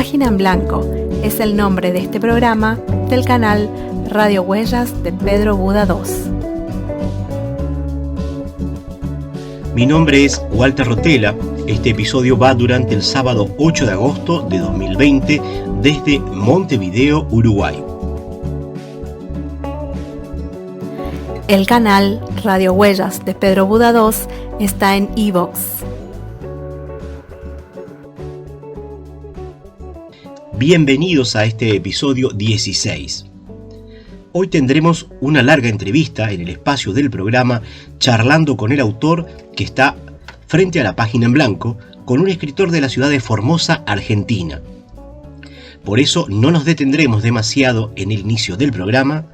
Página en Blanco es el nombre de este programa del canal Radio Huellas de Pedro Buda II. Mi nombre es Walter Rotella. Este episodio va durante el sábado 8 de agosto de 2020 desde Montevideo, Uruguay. El canal Radio Huellas de Pedro Buda II está en iVoox. Bienvenidos a este episodio 16. Hoy tendremos una larga entrevista en el espacio del programa charlando con el autor que está frente a la página en blanco con un escritor de la ciudad de Formosa, Argentina. Por eso no nos detendremos demasiado en el inicio del programa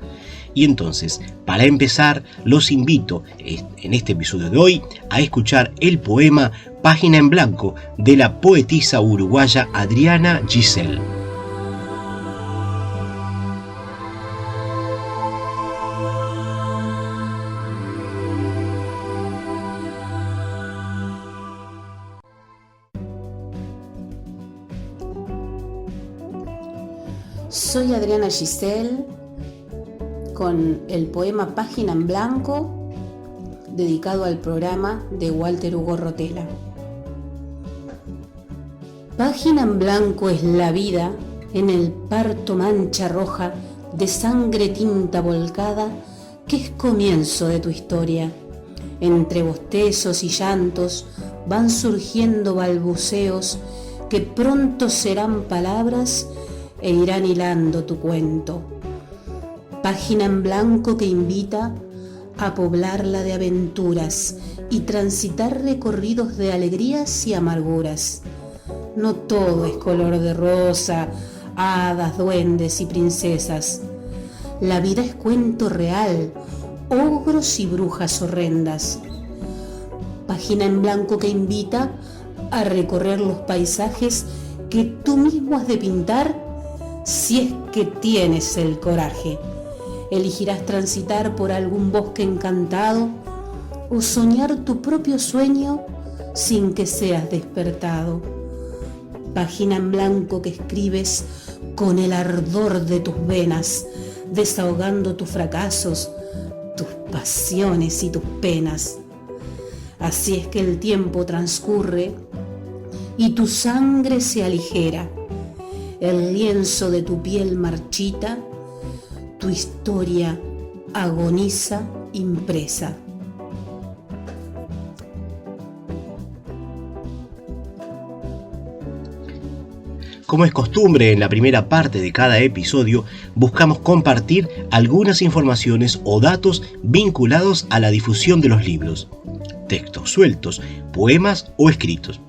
y entonces, para empezar, los invito en este episodio de hoy a escuchar el poema Página en Blanco de la poetisa uruguaya Adriana Giselle. Soy Adriana Giselle con el poema Página en Blanco dedicado al programa de Walter Hugo Rotella. Página en blanco es la vida en el parto mancha roja de sangre tinta volcada que es comienzo de tu historia. Entre bostezos y llantos van surgiendo balbuceos que pronto serán palabras e irán hilando tu cuento. Página en blanco que invita a poblarla de aventuras y transitar recorridos de alegrías y amarguras. No todo es color de rosa, hadas, duendes y princesas. La vida es cuento real, ogros y brujas horrendas. Página en blanco que invita a recorrer los paisajes que tú mismo has de pintar si es que tienes el coraje. Elegirás transitar por algún bosque encantado o soñar tu propio sueño sin que seas despertado. Página en blanco que escribes con el ardor de tus venas, desahogando tus fracasos, tus pasiones y tus penas. Así es que el tiempo transcurre y tu sangre se aligera. El lienzo de tu piel marchita, tu historia agoniza impresa. Como es costumbre en la primera parte de cada episodio, buscamos compartir algunas informaciones o datos vinculados a la difusión de los libros, textos sueltos, poemas o escritos.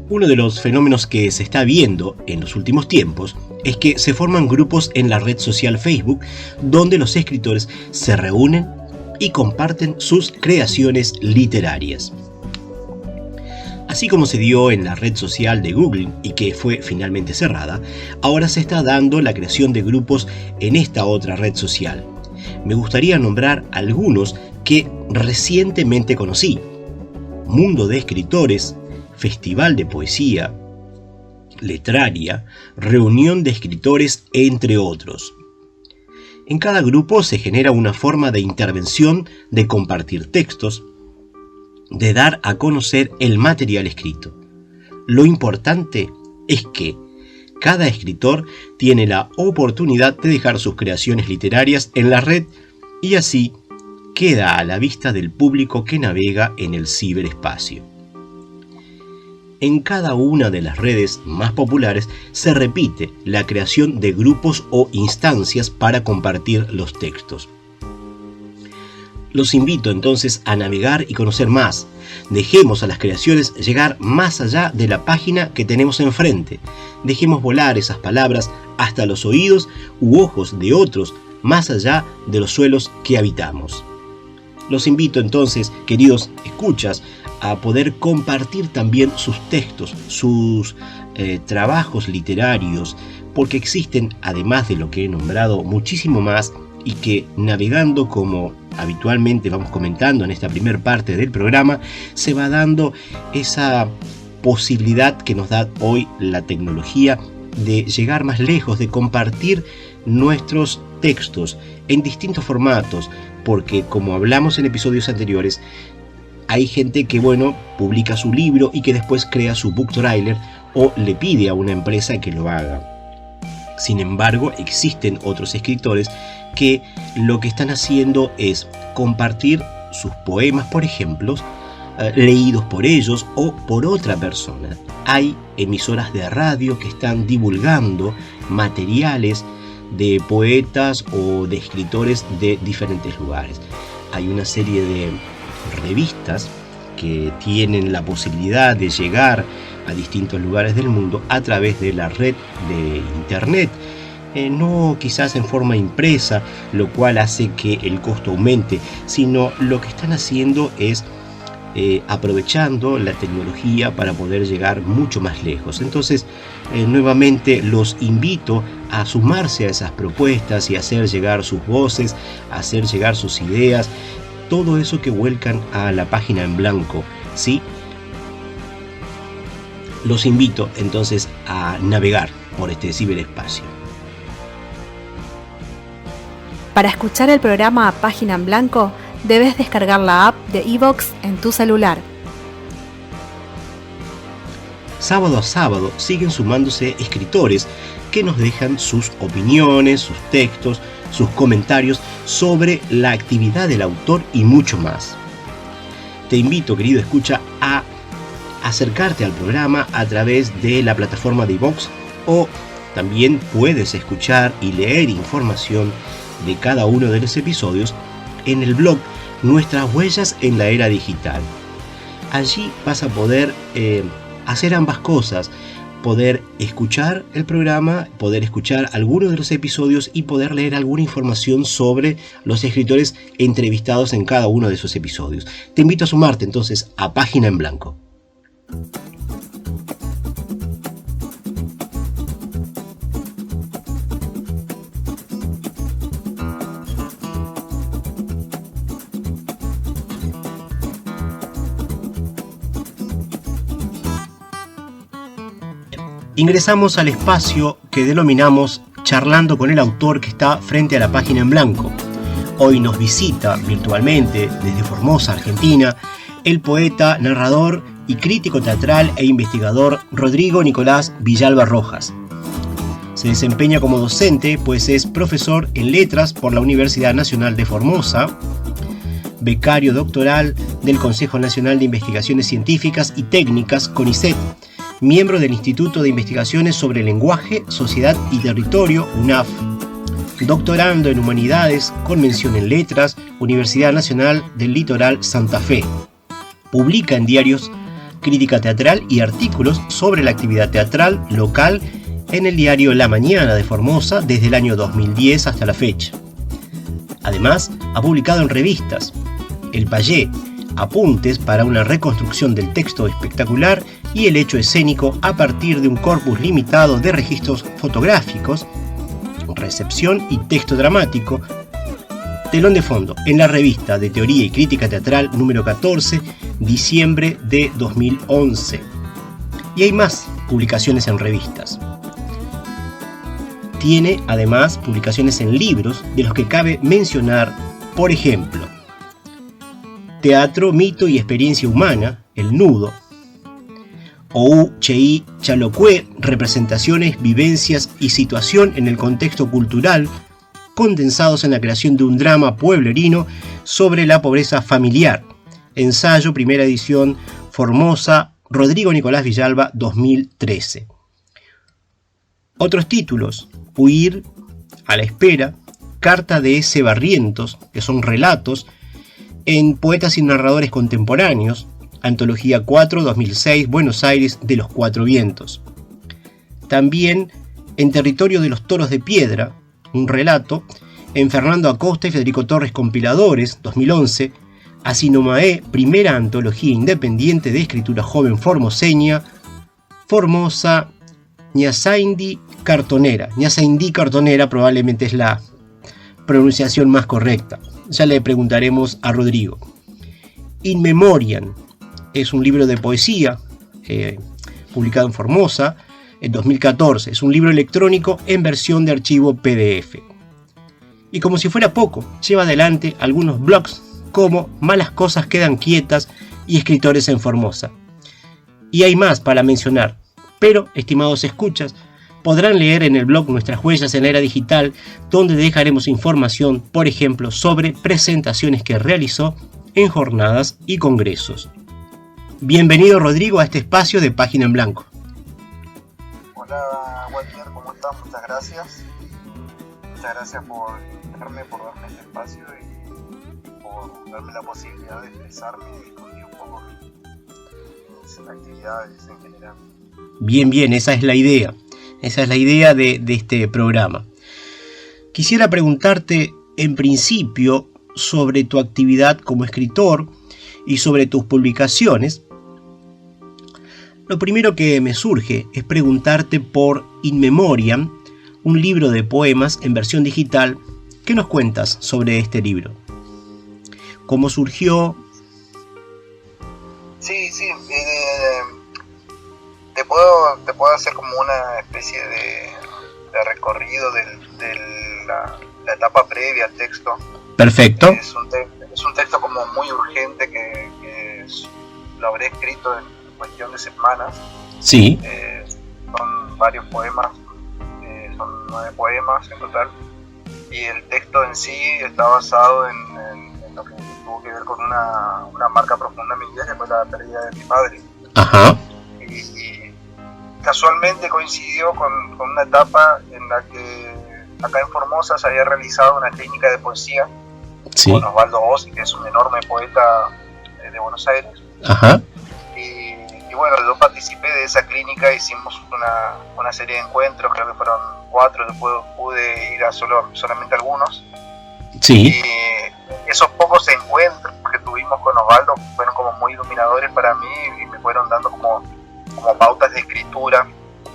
Uno de los fenómenos que se está viendo en los últimos tiempos es que se forman grupos en la red social Facebook donde los escritores se reúnen y comparten sus creaciones literarias. Así como se dio en la red social de Google y que fue finalmente cerrada, ahora se está dando la creación de grupos en esta otra red social. Me gustaría nombrar algunos que recientemente conocí: Mundo de Escritores, Festival de Poesía, Letraria, Reunión de Escritores, entre otros. En cada grupo se genera una forma de intervención, de compartir textos, de dar a conocer el material escrito. Lo importante es que cada escritor tiene la oportunidad de dejar sus creaciones literarias en la red y así queda a la vista del público que navega en el ciberespacio. En cada una de las redes más populares se repite la creación de grupos o instancias para compartir los textos. Los invito entonces a navegar y conocer más. Dejemos a las creaciones llegar más allá de la página que tenemos enfrente. Dejemos volar esas palabras hasta los oídos u ojos de otros, más allá de los suelos que habitamos. Los invito entonces, queridos escuchas, a poder compartir también sus textos, sus trabajos literarios, porque existen, además de lo que he nombrado, muchísimo más, y que navegando como habitualmente vamos comentando en esta primera parte del programa, se va dando esa posibilidad que nos da hoy la tecnología de llegar más lejos, de compartir nuestros textos en distintos formatos, porque como hablamos en episodios anteriores, hay gente que publica su libro y que después crea su book trailer o le pide a una empresa que lo haga. Sin embargo, existen otros escritores que lo que están haciendo es compartir sus poemas, por ejemplo, leídos por ellos o por otra persona. Hay emisoras de radio que están divulgando materiales de poetas o de escritores de diferentes lugares. Hay una serie de revistas que tienen la posibilidad de llegar a distintos lugares del mundo a través de la red de internet, no quizás en forma impresa, lo cual hace que el costo aumente, sino lo que están haciendo es aprovechando la tecnología para poder llegar mucho más lejos. Entonces, nuevamente los invito a sumarse a esas propuestas y hacer llegar sus voces, hacer llegar sus ideas, todo eso que vuelcan a la página en blanco, ¿sí? Los invito entonces a navegar por este ciberespacio. Para escuchar el programa a Página en Blanco, debes descargar la app de iVoox en tu celular. Sábado a sábado siguen sumándose escritores que nos dejan sus opiniones, sus textos, sus comentarios sobre la actividad del autor y mucho más. Te invito, querido escucha, a acercarte al programa a través de la plataforma de iVoox, o también puedes escuchar y leer información de cada uno de los episodios en el blog Nuestras Huellas en la Era Digital. Allí vas a poder hacer ambas cosas, poder escuchar el programa, poder escuchar algunos de los episodios y poder leer alguna información sobre los escritores entrevistados en cada uno de esos episodios. Te invito a sumarte entonces a Página en Blanco. Ingresamos al espacio que denominamos Charlando con el autor, que está frente a la Página en Blanco. Hoy nos visita virtualmente desde Formosa, Argentina, el poeta, narrador y crítico teatral e investigador Rodrigo Nicolás Villalba Rojas. Se desempeña como docente, pues es profesor en letras por la Universidad Nacional de Formosa, becario doctoral del Consejo Nacional de Investigaciones Científicas y Técnicas, CONICET, miembro del Instituto de Investigaciones sobre Lenguaje, Sociedad y Territorio, UNAF, doctorando en Humanidades con mención en Letras, Universidad Nacional del Litoral Santa Fe. Publica en diarios crítica teatral y artículos sobre la actividad teatral local en el diario La Mañana de Formosa desde el año 2010 hasta la fecha. Además, ha publicado en revistas El Payé, Apuntes para una reconstrucción del texto espectacular y el hecho escénico a partir de un corpus limitado de registros fotográficos, recepción y texto dramático, telón de fondo en la revista de Teoría y Crítica Teatral número 14, diciembre de 2011. Y hay más publicaciones en revistas. Tiene además publicaciones en libros, de los que cabe mencionar, por ejemplo, Teatro, Mito y Experiencia Humana, El Nudo, Ou Chei Chalocue, Representaciones, Vivencias y Situación en el Contexto Cultural, condensados en la creación de un drama pueblerino sobre la pobreza familiar. Ensayo, primera edición, Formosa, Rodrigo Nicolás Villalba, 2013. Otros títulos: Huir, A la Espera, Carta de S. Barrientos, que son relatos en Poetas y Narradores Contemporáneos, Antología 4, 2006, Buenos Aires, de los Cuatro Vientos. También en Territorio de los Toros de Piedra, un relato, en Fernando Acosta y Federico Torres Compiladores, 2011, Asinomae, primera antología independiente de escritura joven formoseña, Formosa, Ñasaindí Cartonera. Ñasaindí Cartonera probablemente es la pronunciación más correcta. Ya le preguntaremos a Rodrigo. In Memoriam es un libro de poesía publicado en Formosa en 2014. Es un libro electrónico en versión de archivo PDF. Y como si fuera poco, lleva adelante algunos blogs como Malas cosas quedan quietas y Escritores en Formosa. Y hay más para mencionar, pero, estimados escuchas, podrán leer en el blog Nuestras Huellas en la Era Digital, donde dejaremos información, por ejemplo, sobre presentaciones que realizó en jornadas y congresos. Bienvenido, Rodrigo, a este espacio de Página en Blanco. Hola, Walter, ¿cómo estás? Muchas gracias. Muchas gracias por invitarme, por darme este espacio y por darme la posibilidad de expresarme y difundir un poco mis actividades en general. Bien, esa es la idea. Esa es la idea de este programa. Quisiera preguntarte, en principio, sobre tu actividad como escritor y sobre tus publicaciones. Lo primero que me surge es preguntarte por In Memoriam, un libro de poemas en versión digital. ¿Qué nos cuentas sobre este libro? ¿Cómo surgió? Sí, te puedo hacer como una especie de recorrido de la etapa previa al texto. Perfecto. Es un texto como muy urgente que lo habré escrito en cuestión de semanas. Sí. Son varios poemas, son 9 poemas en total. Y el texto en sí está basado en lo que tuvo que ver con una marca profunda en mi vida, que fue la pérdida de mi padre. Ajá. Y casualmente coincidió con una etapa en la que acá en Formosa se había realizado una clínica de poesía, Sí. con Osvaldo Bossi, que es un enorme poeta de Buenos Aires. Ajá. Y bueno, yo participé de esa clínica, hicimos una serie de encuentros, creo que fueron 4, después pude ir a solamente algunos. Sí. Y esos pocos encuentros que tuvimos con Osvaldo fueron como muy iluminadores para mí y me fueron dando como pautas de escritura.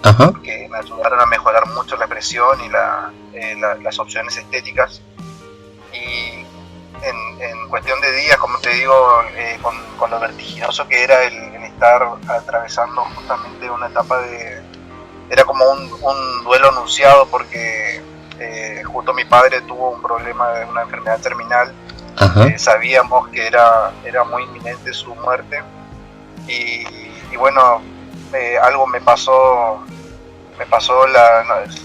Ajá. Que me ayudaron a mejorar mucho la expresión y las opciones estéticas. Y en cuestión de días, como te digo, con lo vertiginoso que era el estar atravesando justamente una etapa era como un duelo anunciado, porque justo mi padre tuvo un problema de una enfermedad terminal. Ajá. Sabíamos que era muy inminente su muerte y bueno, algo me pasó,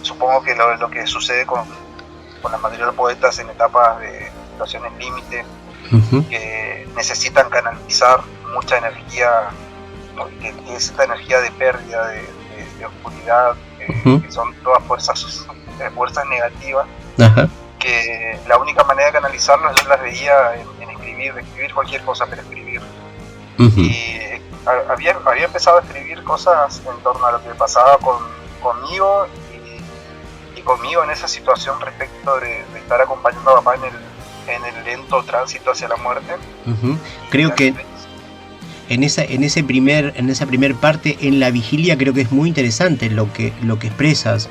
supongo que lo que sucede con la mayoría de los poetas en etapas de situaciones límite, Uh-huh. que necesitan canalizar mucha energía, que es esta energía de pérdida, de oscuridad, Uh-huh. que son todas fuerzas negativas. Ajá. Que la única manera de canalizarlas yo las veía en escribir cualquier cosa, pero escribir. Uh-huh. Y había empezado a escribir cosas en torno a lo que pasaba conmigo y conmigo en esa situación respecto de estar acompañando a papá en el lento tránsito hacia la muerte. Uh-huh. Creo que en esa primer parte, en la vigilia, creo que es muy interesante lo que expresas.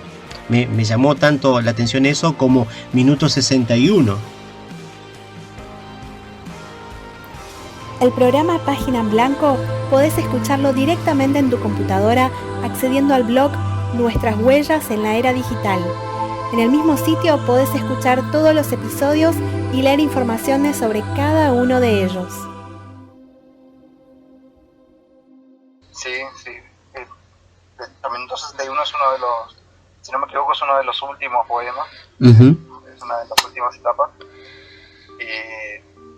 Me llamó tanto la atención eso como Minuto 61. El programa Página en Blanco podés escucharlo directamente en tu computadora accediendo al blog Nuestras Huellas en la Era Digital. En el mismo sitio podés escuchar todos los episodios y leer informaciones sobre cada uno de ellos. Sí. El Minuto 61 es uno de los, si no me equivoco, es uno de los últimos poemas. Uh-huh. Es una de las últimas etapas.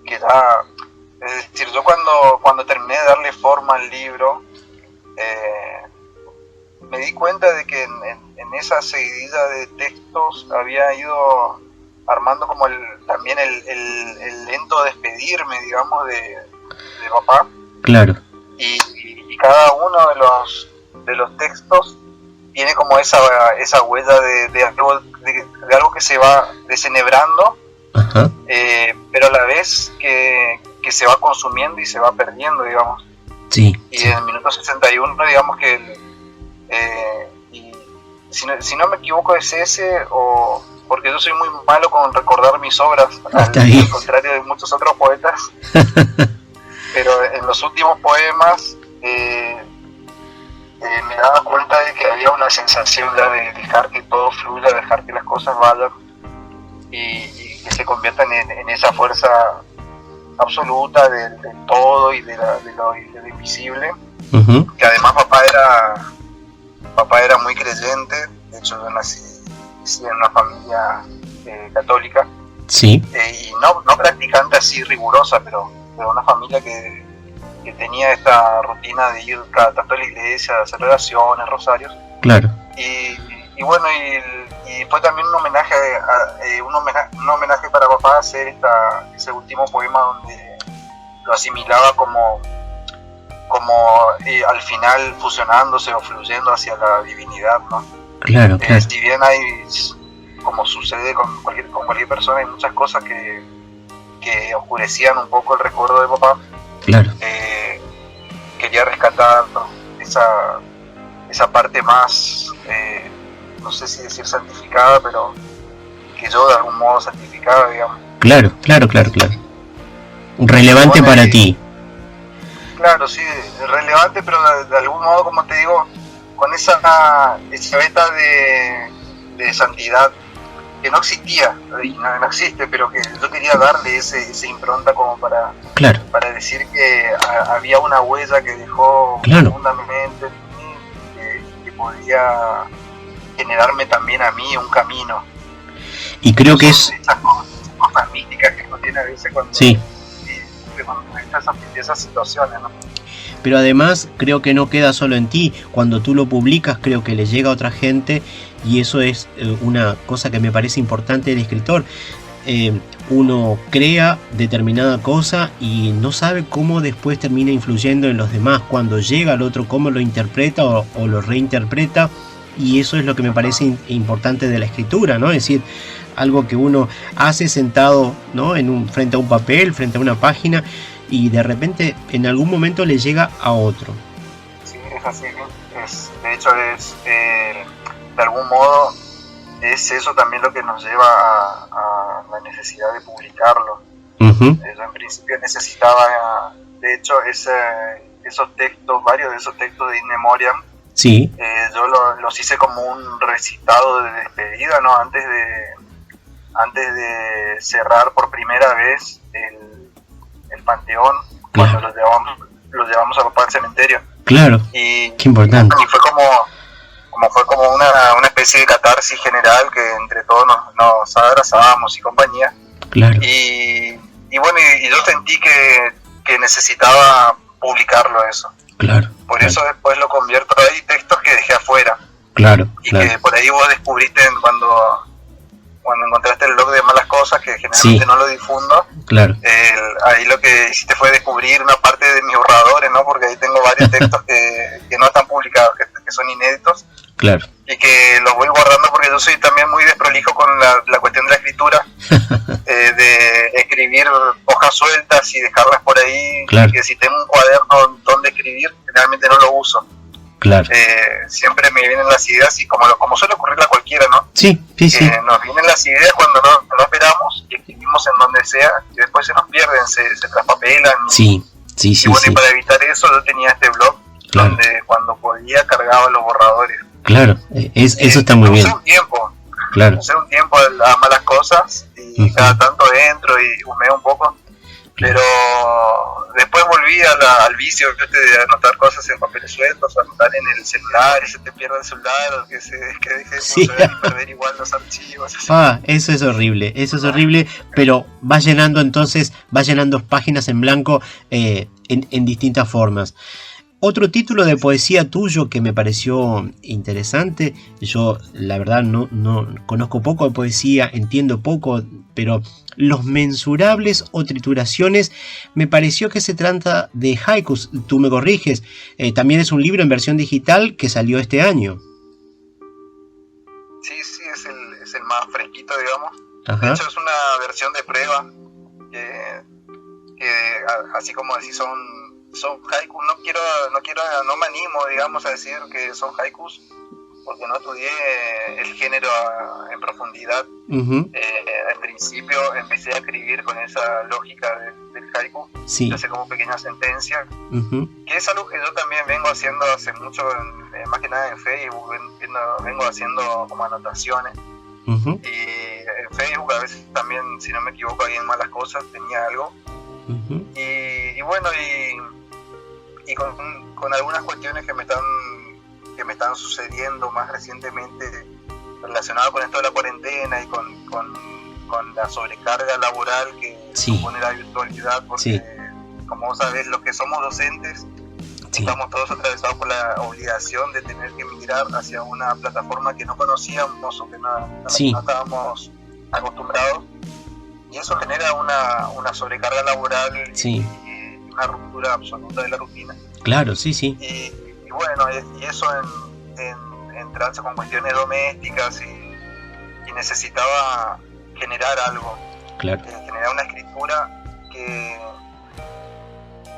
Que da, es decir, yo cuando terminé de darle forma al libro, me di cuenta de que en esa seguidilla de textos había ido armando como también el lento despedirme, digamos, de papá. Claro. Y cada uno de los textos tiene como esa huella de algo que se va desenebrando, Ajá. pero a la vez que se va consumiendo y se va perdiendo, digamos. Sí. Y Sí. en el minuto 61, digamos que si no me equivoco es ese, o porque yo soy muy malo con recordar mis obras, al contrario de muchos otros poetas. Pero en los últimos poemas me daba cuenta de que había una sensación ya de dejar que todo fluya, dejar que las cosas vayan y que se conviertan en esa fuerza absoluta del todo y de lo invisible. Uh-huh. Que además papá era muy creyente. De hecho yo nací en una familia católica. Sí. Y no practicante así rigurosa, pero una familia que tenía esta rutina de ir cada tanto a la iglesia, hacer oraciones, rosarios. Claro. Y bueno, y fue también un homenaje un homenaje para papá hacer ese último poema donde lo asimilaba como al final fusionándose o fluyendo hacia la divinidad, ¿no? Claro. Si bien hay, como sucede con cualquier persona, hay muchas cosas que oscurecían un poco el recuerdo de papá. Claro. Quería rescatar, ¿no?, esa parte más, no sé si decir santificada, pero que yo de algún modo santificaba, digamos. Claro. Relevante bueno, para ti. Claro, sí, relevante, pero de algún modo, como te digo, con esa beta de santidad que no existía, y no existe, pero que yo quería darle esa impronta como para decir que había una huella que dejó profundamente en mí, que podía generarme también a mí un camino. Y creo que es esas cosas místicas que uno tiene a veces cuando esas situaciones, ¿no? Pero además creo que no queda solo en ti. Cuando tú lo publicas, creo que le llega a otra gente, y eso es una cosa que me parece importante del escritor. Uno crea determinada cosa y no sabe cómo después termina influyendo en los demás. Cuando llega al otro, cómo lo interpreta o lo reinterpreta, y eso es lo que me parece importante de la escritura, ¿no? Es decir, algo que uno hace sentado, ¿no?, frente a un papel, frente a una página, y de repente en algún momento le llega a otro. Sí, es así. De hecho, de algún modo es eso también lo que nos lleva a la necesidad de publicarlo. Uh-huh. Yo en principio necesitaba, de hecho, esos textos, varios de esos textos de In Memoriam, sí. Yo los hice como un recitado de despedida, ¿no? Antes de cerrar por primera vez el panteón, cuando los llevamos a papá al cementerio. Claro. Qué importante. Y fue como una especie de catarsis general que entre todos nos abrazábamos y compañía. Claro. Y bueno, y yo sentí que necesitaba publicarlo eso. Claro. Por eso después lo convierto. Hay textos que dejé afuera. Claro. Que por ahí vos descubriste cuando encontraste el blog de Malas Cosas, que generalmente no lo difundo. Claro. Ahí lo que hiciste fue descubrir una parte de mis borradores, ¿no? Porque ahí tengo varios textos que no están publicados, que son inéditos. Claro. Y que los voy guardando porque yo soy también muy desprolijo con la cuestión de la escritura, de escribir hojas sueltas y dejarlas por ahí. Claro. Que si tengo un cuaderno donde escribir, generalmente no lo uso. Claro. Siempre me vienen las ideas, y como suele ocurrirle a cualquiera, ¿no? Sí. Nos vienen las ideas cuando no esperamos y escribimos en donde sea, y después se nos pierden, se traspapelan. Sí. Y bueno, y para evitar eso yo tenía este blog, donde cuando podía cargaba los borradores. Claro, eso está muy bien. Usé un tiempo. Claro. Usé un tiempo a Malas Cosas, y cada tanto entro y humeo un poco. Pero después volví al vicio de anotar cosas en papeles sueltos, anotar en el celular, y se te pierde el celular, o que deje de funcionar y perder igual los archivos. Eso es horrible, pero vas llenando páginas en blanco en distintas formas. Otro título de poesía tuyo que me pareció interesante, yo la verdad no conozco poco de poesía, entiendo poco, pero Los Mensurables o Trituraciones, me pareció que se trata de haikus, tú me corriges, también es un libro en versión digital que salió este año. Sí, es el más fresquito, digamos. Ajá. De hecho es una versión de prueba, que así como decís son haikus. No me animo, digamos, a decir que son haikus, porque no estudié el género en profundidad. Uh-huh. Al principio empecé a escribir con esa lógica del haiku, sí. hacer como pequeñas sentencias, uh-huh. que es algo que yo también vengo haciendo hace mucho más que nada en Facebook, vengo haciendo como anotaciones. Uh-huh. Y en Facebook a veces también, si no me equivoco, ahí en Malas Cosas tenía algo. Uh-huh. Y bueno, y con algunas cuestiones que me están sucediendo más recientemente relacionado con esto de la cuarentena y con la sobrecarga laboral que supone la virtualidad, porque como vos sabés, los que somos docentes estamos todos atravesados por la obligación de tener que migrar hacia una plataforma que no conocíamos o que no estábamos acostumbrados, y eso genera una sobrecarga laboral y una ruptura absoluta de la rutina. Claro, sí. Y bueno, y eso en trance con cuestiones domésticas y necesitaba generar algo, generar una escritura que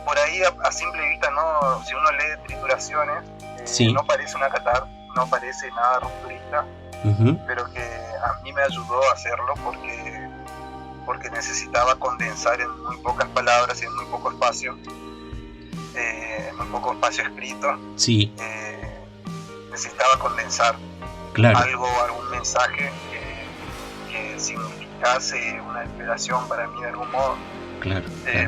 por ahí a simple vista, no, si uno lee trituraciones, no parece una catar, no parece nada rupturista, uh-huh. pero que a mí me ayudó a hacerlo porque necesitaba condensar en muy pocas palabras y en muy poco espacio escrito. Necesitaba condensar algún mensaje que significase una inspiración para mí de algún modo. Claro.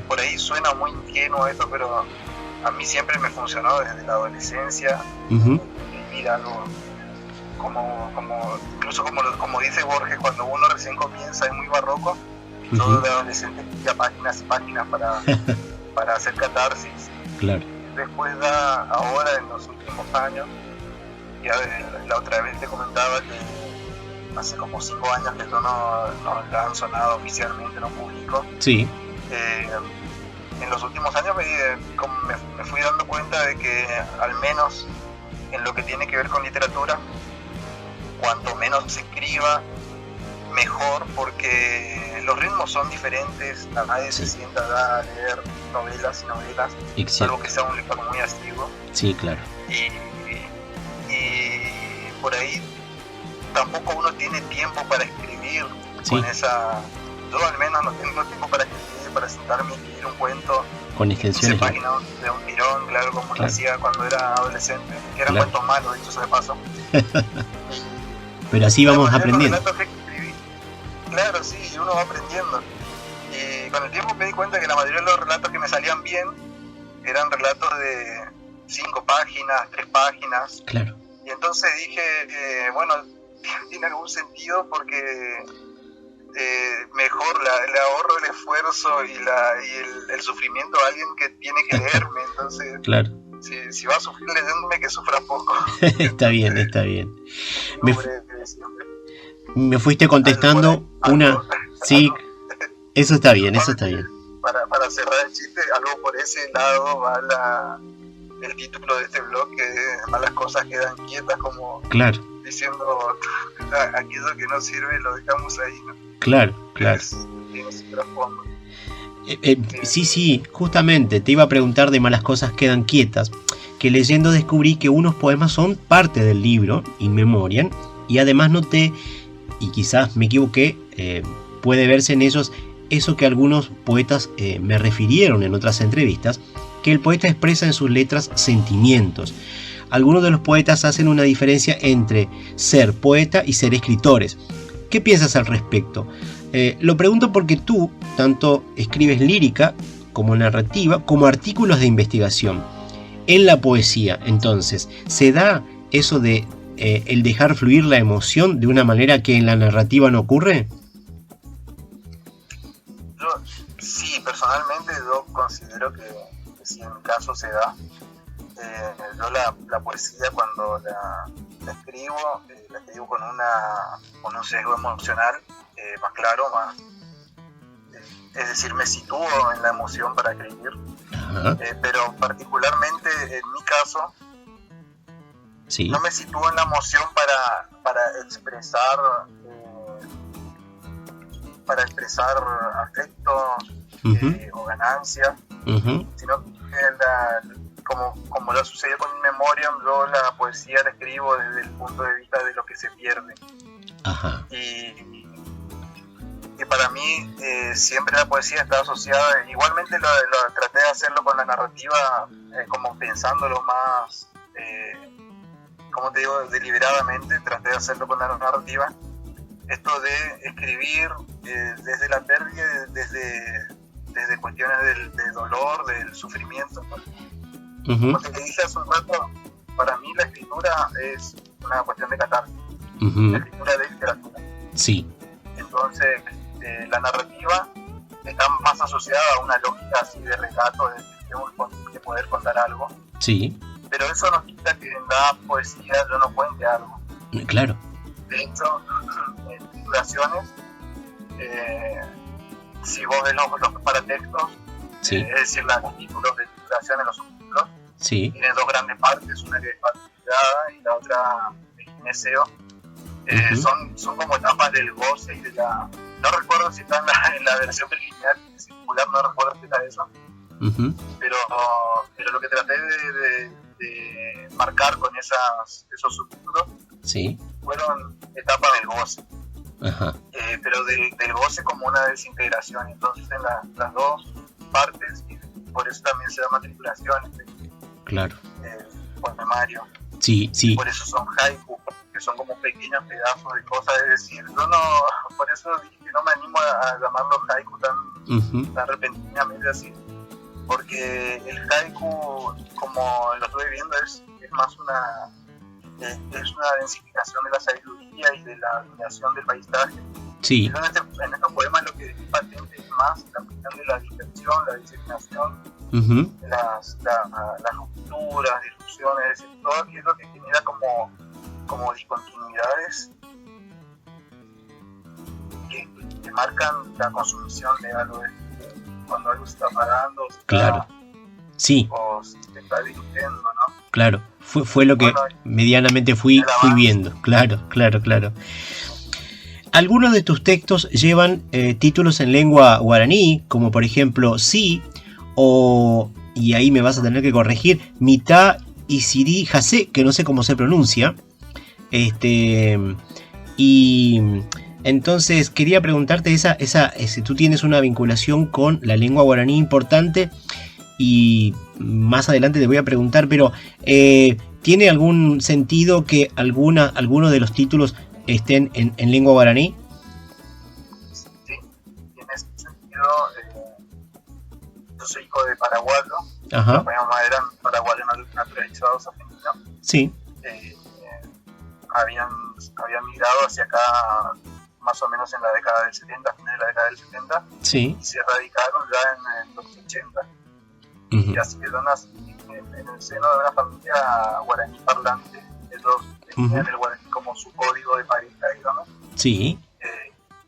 Por ahí suena muy ingenuo esto, pero a mí siempre me funcionó desde la adolescencia. Uh-huh. Vivir algo incluso como dice Borges, cuando uno recién comienza es muy barroco. Uh-huh. Todo de adolescente escribía páginas y páginas para hacer catarsis. Claro. Después ahora en los últimos años, ya la otra vez te comentaba que hace como 5 años que yo no la han sonado oficialmente, no publico. Sí. En los últimos años me fui dando cuenta de que al menos en lo que tiene que ver con literatura, cuanto menos se escriba, mejor, porque los ritmos son diferentes, nadie se sienta a leer novelas y novelas, algo que sea un lector muy asiduo. Sí, claro. Y por ahí tampoco uno tiene tiempo para escribir con esa... Yo al menos no tengo tiempo para escribir, para sentarme y escribir un cuento con extensiones 15 páginas de un tirón, claro, como lo hacía cuando era adolescente, que eran cuentos malos, dicho sea de paso. Pero así vamos aprendiendo. Claro, sí, uno va aprendiendo. Y con el tiempo me di cuenta que la mayoría de los relatos que me salían bien eran relatos de 5 páginas, 3 páginas. Claro. Y entonces dije, bueno, tiene algún sentido porque mejor le ahorro el esfuerzo y el sufrimiento a alguien que tiene que leerme. Entonces, claro. Si va a sufrir leyéndome, que sufra poco. Está bien. Me fuiste contestando una... Sí, eso está bien. Para cerrar el chiste, algo por ese lado va el título de este blog, que es Malas Cosas Quedan Quietas, como diciendo, aquello que no sirve lo dejamos ahí, ¿no? Claro. Tiene su trasfondo. Sí, justamente te iba a preguntar de Malas Cosas Quedan Quietas, que leyendo descubrí que unos poemas son parte del libro, In Memoriam, y además noté, y quizás me equivoqué, puede verse en ellos eso que algunos poetas me refirieron en otras entrevistas, que el poeta expresa en sus letras sentimientos. Algunos de los poetas hacen una diferencia entre ser poeta y ser escritores. ¿Qué piensas al respecto? Lo pregunto porque tú tanto escribes lírica como narrativa, como artículos de investigación. En la poesía, entonces, ¿se da eso de el dejar fluir la emoción de una manera que en la narrativa no ocurre? Sí, personalmente yo considero que si en mi caso se da. Yo la poesía, cuando la escribo con un sesgo emocional más claro, es decir, me sitúo en la emoción para escribir. Pero particularmente en mi caso, no me sitúo en la emoción para expresar afecto o ganancia, sino que como lo sucedió con In Memoriam, yo la poesía la escribo desde el punto de vista de lo que se pierde. Y para mí siempre la poesía está asociada, igualmente lo traté de hacerlo con la narrativa, como pensándolo más como te digo, deliberadamente traté de hacerlo con la narrativa. Esto de escribir desde la pérdida, desde cuestiones del dolor, del sufrimiento. Como te dije hace un rato, para mí la escritura es una cuestión de catarsis, la escritura de literatura. Sí. Entonces, la narrativa está más asociada a una lógica así de relato, de poder contar algo. Sí. Pero eso no quita que en la poesía yo no cuente algo. Claro. De hecho, en titulaciones, si vos ves los paratextos, sí. Es decir, los títulos de titulación, los subtítulos, sí. tienen dos grandes partes, una que es particulada y la otra es gineceo. Son como etapas del goce y de la... No recuerdo si está en la versión preliminar circular, no recuerdo si está eso. Pero lo que traté de marcar con esos subtítulos, sí, fueron etapas del goce. Pero del goce como una desintegración. Entonces en las dos partes, y por eso también se llama tripulación, claro, poemario. Sí, sí. Por eso son haiku, que son como pequeños pedazos de cosas. Es decir, yo no, por eso dije que no me animo a llamarlo haiku tan repentinamente así. Porque el haiku, como lo estoy viendo, es más una densificación de la sabiduría y de la admiración del paisaje. Sí. En estos poemas lo que es patente es más la cuestión de la dispersión, la diseminación, las rupturas, disrupciones, es decir, todo aquello que genera como discontinuidades que marcan la consumición de algo. Cuando algo se está parando, claro. Sí. O se está diluyendo, ¿no? Claro, fue lo que medianamente fui viendo. Claro. Algunos de tus textos llevan títulos en lengua guaraní, como por ejemplo Si, y ahí me vas a tener que corregir, Mitá Isiri Jase, que no sé cómo se pronuncia. Y entonces quería preguntarte si tú tienes una vinculación con la lengua guaraní importante, y más adelante te voy a preguntar, pero ¿tiene algún sentido que alguno de los títulos estén en lengua guaraní? Sí, tiene ese sentido. Yo soy hijo de paraguayo. Ajá. Mi mamá eran paraguayos naturalizados argentinos. Sí. Habían migrado hacia acá más o menos en la década del 70, fines de la década del 70. Sí. Y se radicaron ya en los 80. Y así que yo nací en el seno de una familia guaraní parlante. Ellos tenían el guaraní como su código de pareja, digamos. Sí.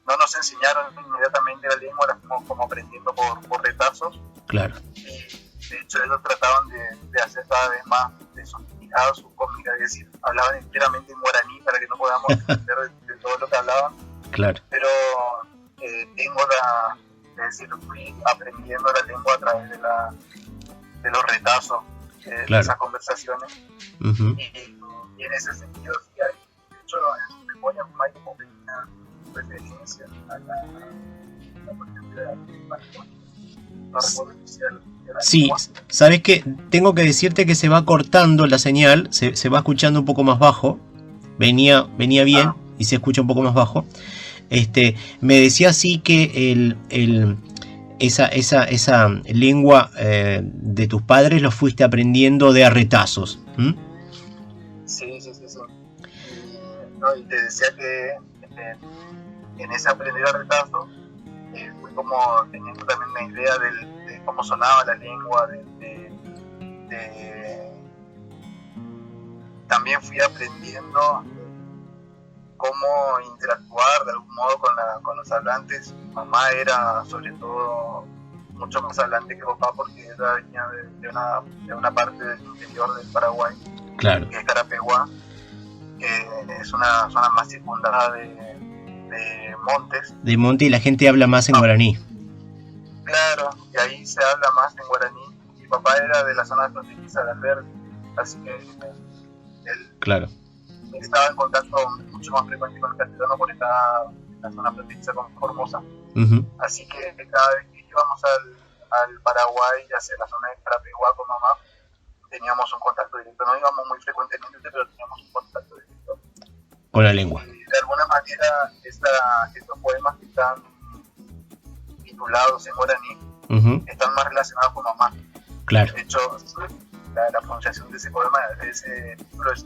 No nos enseñaron inmediatamente la lengua, era como aprendiendo por retazos. Claro. Y de hecho ellos trataban de hacer cada vez más de sofisticado su cómica, es decir, hablaban enteramente en guaraní para que no podamos entender de todo lo que hablaban. Claro. Pero fui aprendiendo la lengua a través de los retazos de esas conversaciones. Y en ese sentido sí hay, de hecho en su memoria hay como pequeña referencia a la cuestión de la no recuerdo si era sí, lengua. Sabes que tengo que decirte que se va cortando la señal, se va escuchando un poco más bajo. Venía bien y se escucha un poco más bajo. Me decía así que esa lengua de tus padres lo fuiste aprendiendo de a retazos. Sí. Y te decía que en ese aprender a retazos fui como teniendo también una idea de cómo sonaba la lengua, también fui aprendiendo cómo interactuar de algún modo con los hablantes. Mi mamá era sobre todo mucho más hablante que papá porque ella venía de una parte del interior del Paraguay, claro, que es Carapeguá, que es una zona más circundada de montes. De monte, y la gente habla más en guaraní. Claro, y ahí se habla más en guaraní. Mi papá era de la zona fronteriza de Alberdi, así que él estaba en contacto mucho más frecuente con el castellano porque estaba en la zona fronteriza con Formosa. Así que cada vez que íbamos al Paraguay, hacia la zona de Carapeguá con mamá, teníamos un contacto directo. No íbamos muy frecuentemente, pero teníamos un contacto directo. Con la lengua. Y de alguna manera estos poemas que están titulados en guaraní están más relacionados con mamá. Claro. De hecho, la pronunciación de ese poema, de ese título es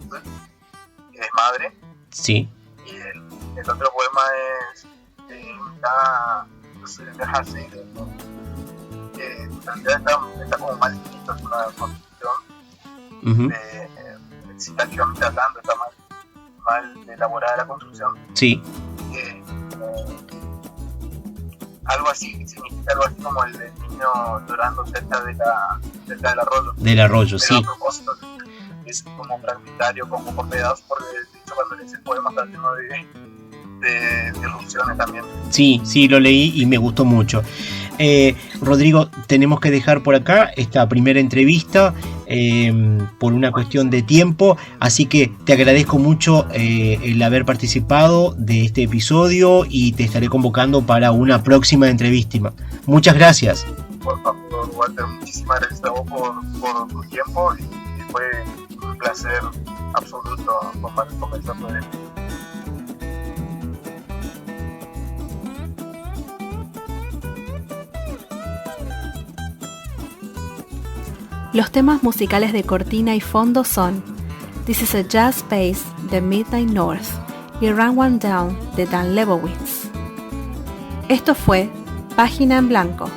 madre. Sí. Y el otro poema es así, que en realidad está como mal escrito, es una construcción sintácticamente hablando, está mal elaborada la construcción. Sí. Algo así, significa algo así como el niño llorando cerca del arroyo. Del arroyo, pero sí. A propósito, es como fragmentario, como por pedazos, porque de hecho cuando lees el poema está lleno de irrupciones también. Sí, lo leí y me gustó mucho. Rodrigo, tenemos que dejar por acá esta primera entrevista por una cuestión de tiempo, así que te agradezco mucho el haber participado de este episodio y te estaré convocando para una próxima entrevista. Muchas gracias. Por favor, Walter, muchísimas gracias a vos por tu tiempo y fue un placer absoluto conversar con él. Los temas musicales de cortina y fondo son This is a Jazz Space de Midnight North y Run One Down de Dan Lebowitz. Esto fue Página en Blanco,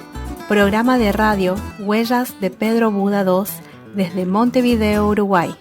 programa de radio Huellas de Pedro Buda II desde Montevideo, Uruguay.